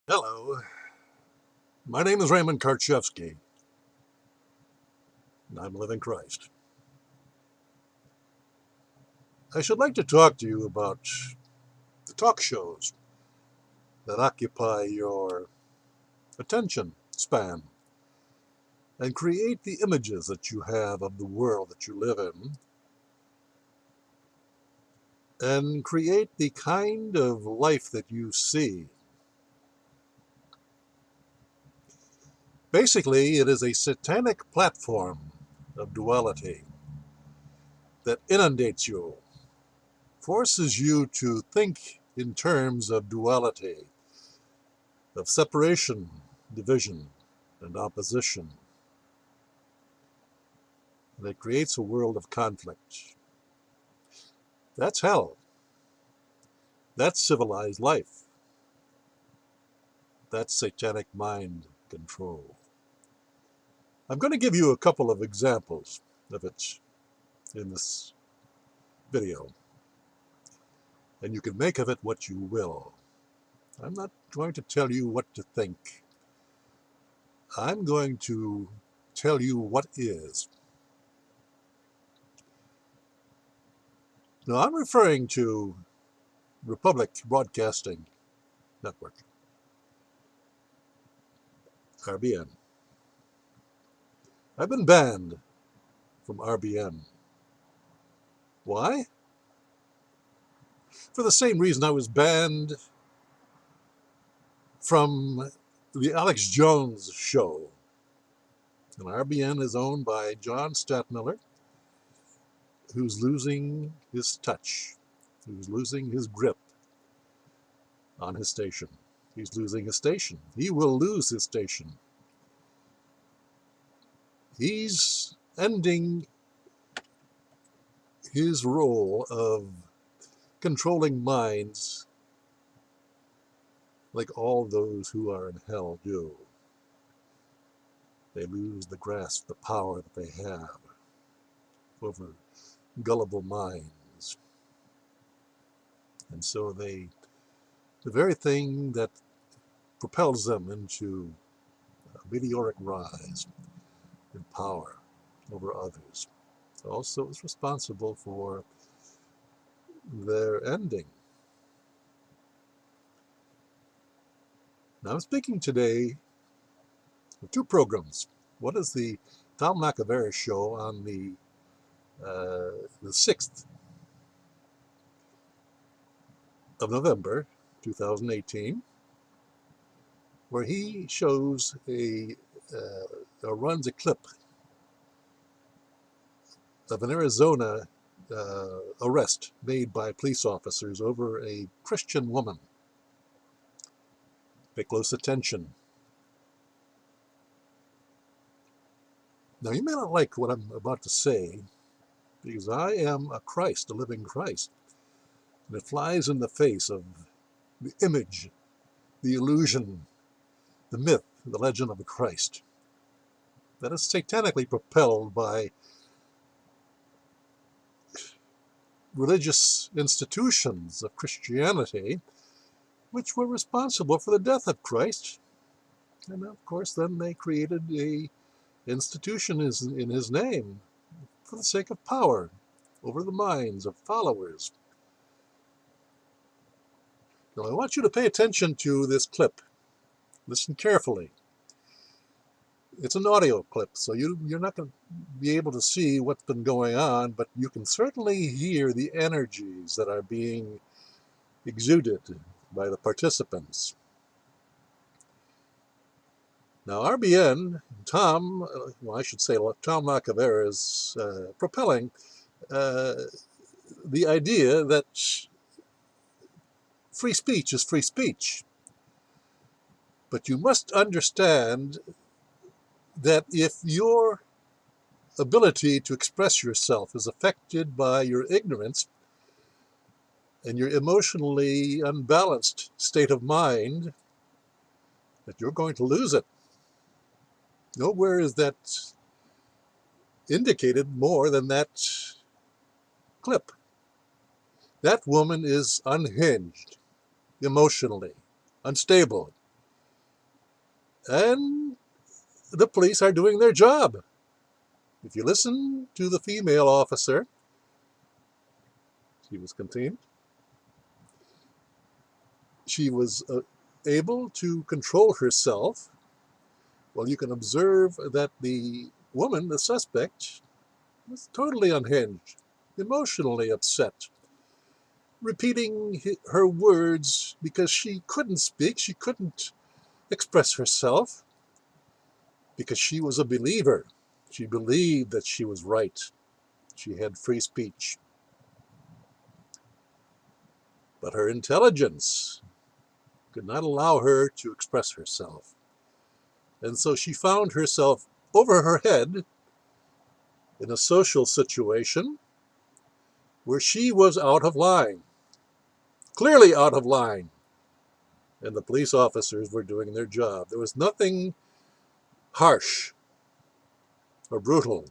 Hello, my name is Raymond Karchevsky, and I'm living Christ. I should like to talk to you about the talk shows that occupy your attention span and create the images that you have of the world that you live in and create the kind of life that you see. Basically, it is a satanic platform of duality that inundates you, forces you to think in terms of duality, of separation, division, and opposition. And it creates a world of conflict. That's hell. That's civilized life. That's satanic mind control. I'm going to give you a couple of examples of it in this video, and you can make of it what you will. I'm not going to tell you what to think. I'm going to tell you what is. Now, I'm referring to Republic Broadcasting Network, RBN. I've been banned from RBN. Why? For the same reason I was banned from the Alex Jones show. And RBN is owned by John Statmiller, who's losing his touch, who's losing his grip on his station. He's losing his station. He will lose his station. He's ending his role of controlling minds like all those who are in hell do. They lose the grasp, the power that they have over gullible minds. And so the very thing that propels them into a meteoric rise in power over others also is responsible for their ending. Now, I'm speaking today of two programs. One is the Tom Lacavera show on the 6th of November 2018, where he shows or runs a clip of an Arizona arrest made by police officers over a Christian woman. Pay close attention. Now, you may not like what I'm about to say, because I am a Christ, a living Christ, and it flies in the face of the image, the illusion, the myth, the legend of the Christ that is satanically propelled by religious institutions of Christianity, which were responsible for the death of Christ. And of course, then they created a institution in his name for the sake of power over the minds of followers. Now, I want you to pay attention to this clip. Listen carefully. It's an audio clip, so you're not going to be able to see what's been going on, but you can certainly hear the energies that are being exuded by the participants. Now, RBN, I should say Tom Lacavera is propelling the idea that free speech is free speech. But you must understand that if your ability to express yourself is affected by your ignorance and your emotionally unbalanced state of mind, that you're going to lose it. Nowhere is that indicated more than that clip. That woman is unhinged, emotionally, unstable. And the police are doing their job. If you listen to the female officer, she was contained. She was able to control herself. Well, you can observe that the woman, the suspect, was totally unhinged, emotionally upset, repeating her words because she couldn't speak, she couldn't express herself, because she was a believer. She believed that she was right. She had free speech. But her intelligence could not allow her to express herself. And so she found herself over her head in a social situation where she was out of line, clearly out of line. And the police officers were doing their job. There was nothing harsh or brutal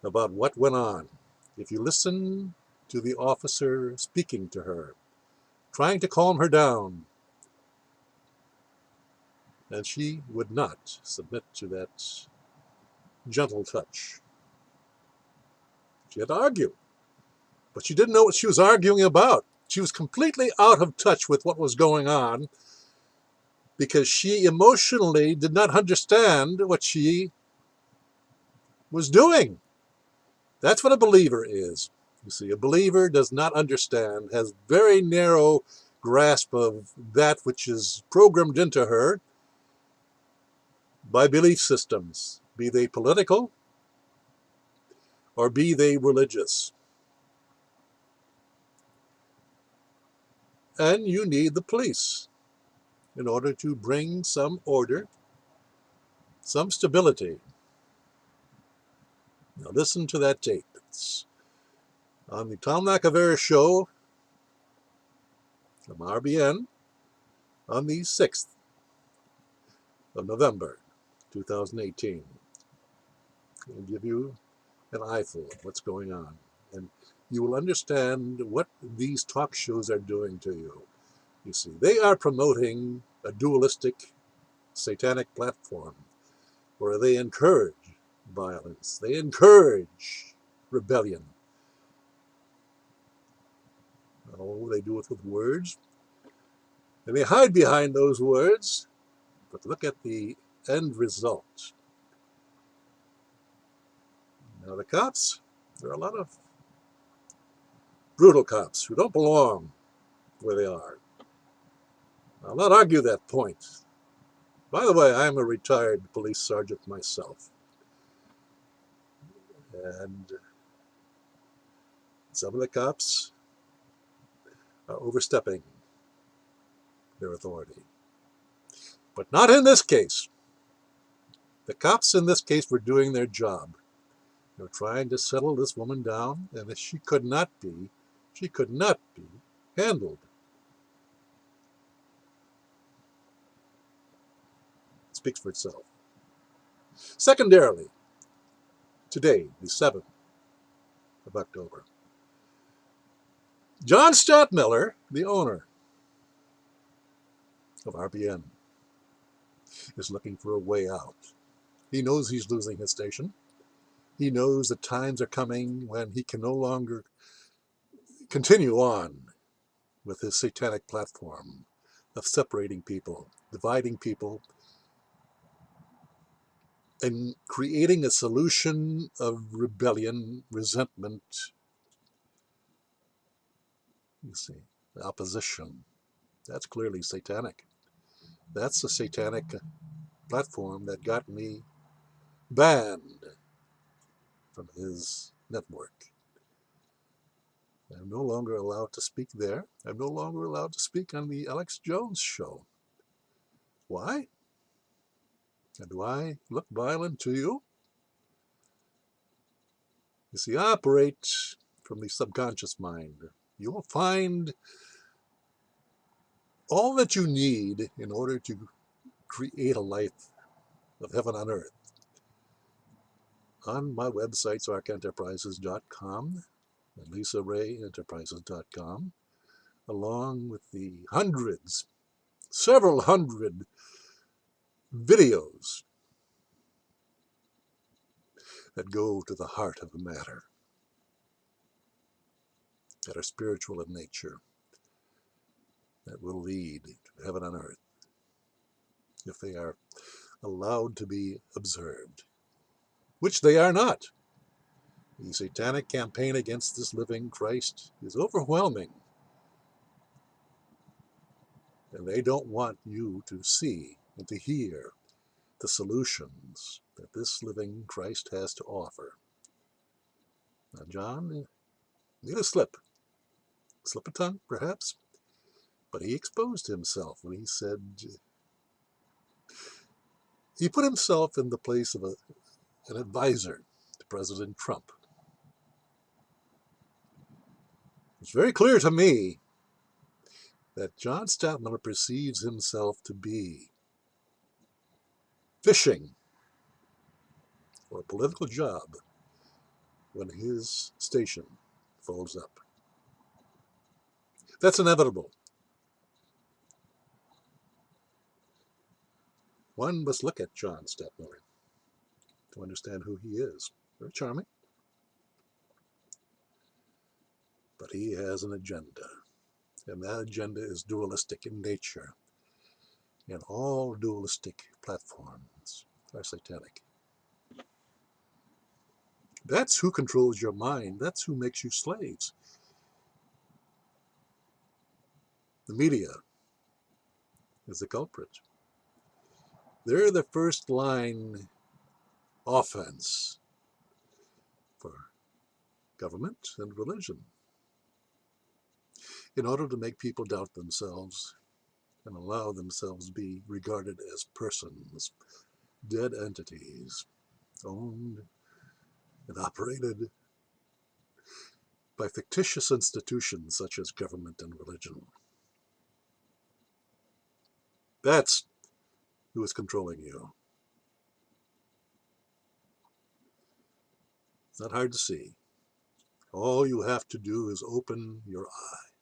about what went on. If you listen to the officer speaking to her, trying to calm her down, and she would not submit to that gentle touch. She had to argue, but she didn't know what she was arguing about. She was completely out of touch with what was going on because she emotionally did not understand what she was doing. That's what a believer is. You see, a believer does not understand, has very narrow grasp of that which is programmed into her by belief systems, be they political or be they religious. And you need the police in order to bring some order, some stability. Now listen to that tape. It's on the Tom Nakavera show from RBN on the 6th of November, 2018. I'll give you an eyeful of what's going on. And you will understand what these talk shows are doing to you. You see, they are promoting a dualistic, satanic platform where they encourage violence. They encourage rebellion. Oh, they do it with words. And they hide behind those words. But look at the end result. Now, the cops, there are a lot of brutal cops who don't belong where they are. I'll not argue that point. By the way, I'm a retired police sergeant myself. And some of the cops are overstepping their authority. But not in this case. The cops in this case were doing their job. They were trying to settle this woman down, and she could not be handled. It speaks for itself. Secondarily, today, the 7th of October, John Stadtmiller, the owner of RBN, is looking for a way out. He knows he's losing his station. He knows that times are coming when he can no longer continue on with his satanic platform of separating people, dividing people, and creating a solution of rebellion, resentment, you see, opposition. That's clearly satanic. That's a satanic platform that got me banned from his network. I'm no longer allowed to speak there. I'm no longer allowed to speak on the Alex Jones show. Why? And do I look violent to you? You see, I operate from the subconscious mind. You will find all that you need in order to create a life of heaven on earth on my websites, arkenterprises.com and lisarayenterprises.com, along with the hundreds, several hundred videos that go to the heart of the matter, that are spiritual in nature, that will lead to heaven on earth if they are allowed to be observed, which they are not. The satanic campaign against this living Christ is overwhelming, and they don't want you to see and to hear the solutions that this living Christ has to offer. Now, John made a slip of tongue, perhaps, but he exposed himself when he said, he put himself in the place of an advisor to President Trump. It's very clear to me that John Stadtmiller perceives himself to be fishing for a political job when his station folds up. That's inevitable. One must look at John Stadtmiller to understand who he is. Very charming, but he has an agenda, and that agenda is dualistic in nature, and all dualistic platforms are satanic. That's who controls your mind. That's who makes you slaves. The media is the culprit. They're the first line offense for government and religion in order to make people doubt themselves and allow themselves to be regarded as persons, dead entities, owned and operated by fictitious institutions such as government and religion. That's who is controlling you. It's not hard to see. All you have to do is open your eyes.